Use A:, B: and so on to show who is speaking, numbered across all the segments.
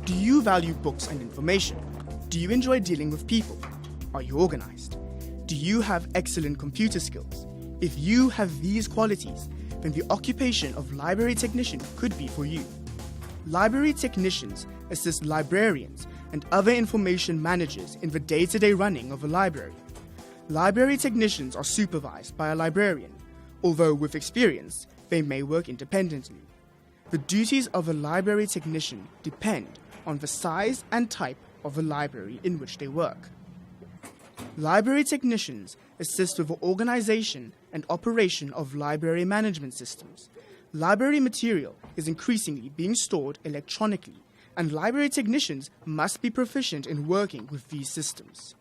A: Do you value books and information? Do you enjoy dealing with people? Are you organized? Do you have excellent computer skills? If you have these qualities, then the occupation of library technician could be for you. Library technicians assist librarians and other information managers in the day-to-day running of a library. Library technicians are supervised by a librarian, although with experience, they may work independently. The duties of a library technician depend on the size and type of the library in which they work. Library technicians assist with the organization and operation of library management systems. Library material is increasingly being stored electronically, and library technicians must be proficient in working with these systems.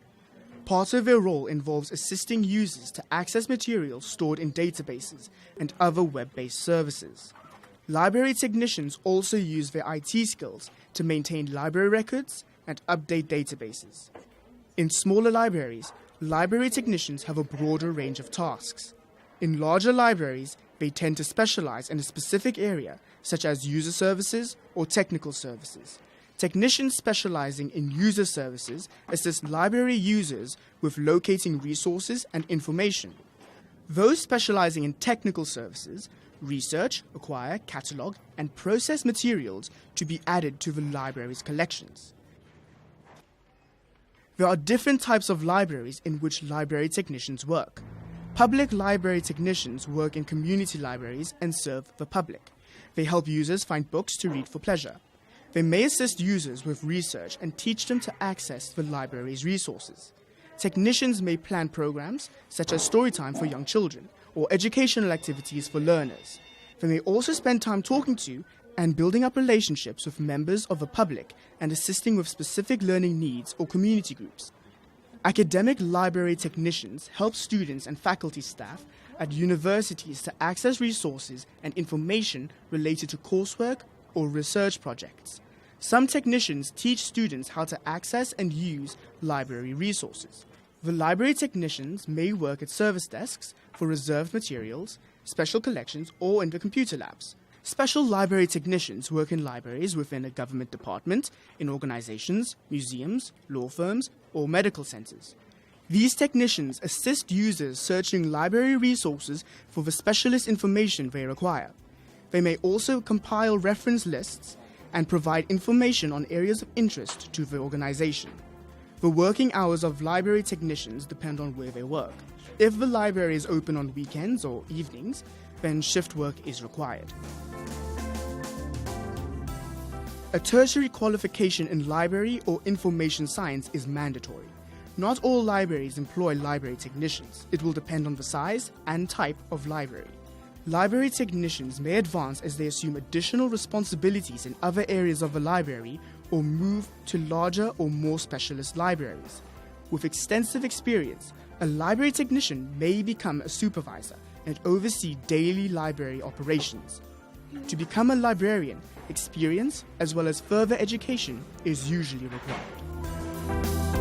A: Part of their role involves assisting users to access material stored in databases and other web-based services. Library technicians also use their IT skills to maintain library records and update databases. In smaller libraries, library technicians have a broader range of tasks. In larger libraries, they tend to specialize in a specific area, such as user services or technical services. Technicians specializing in user services assist library users with locating resources and information. Those specializing in technical services research, acquire, catalog, and process materials to be added to the library's collections. There are different types of libraries in which library technicians work. Public library technicians work in community libraries and serve the public. They help users find books to read for pleasure. They may assist users with research and teach them to access the library's resources. Technicians may plan programs such as storytime for young children or educational activities for learners. They may also spend time talking to and building up relationships with members of the public and assisting with specific learning needs or community groups. Academic library technicians help students and faculty staff at universities to access resources and information related to coursework or research projects. Some technicians teach students how to access and use library resources. The library technicians may work at service desks for reserved materials, special collections, or in the computer labs. Special library technicians work in libraries within a government department, in organizations, museums, law firms, or medical centers. These technicians assist users searching library resources for the specialist information they require. They may also compile reference lists and provide information on areas of interest to the organization. The working hours of library technicians depend on where they work. If the library is open on weekends or evenings, then shift work is required. A tertiary qualification in library or information science is mandatory. Not all libraries employ library technicians. It will depend on the size and type of library. Library technicians may advance as they assume additional responsibilities in other areas of the library or move to larger or more specialist libraries. With extensive experience, a library technician may become a supervisor and oversee daily library operations. To become a librarian, experience as well as further education is usually required.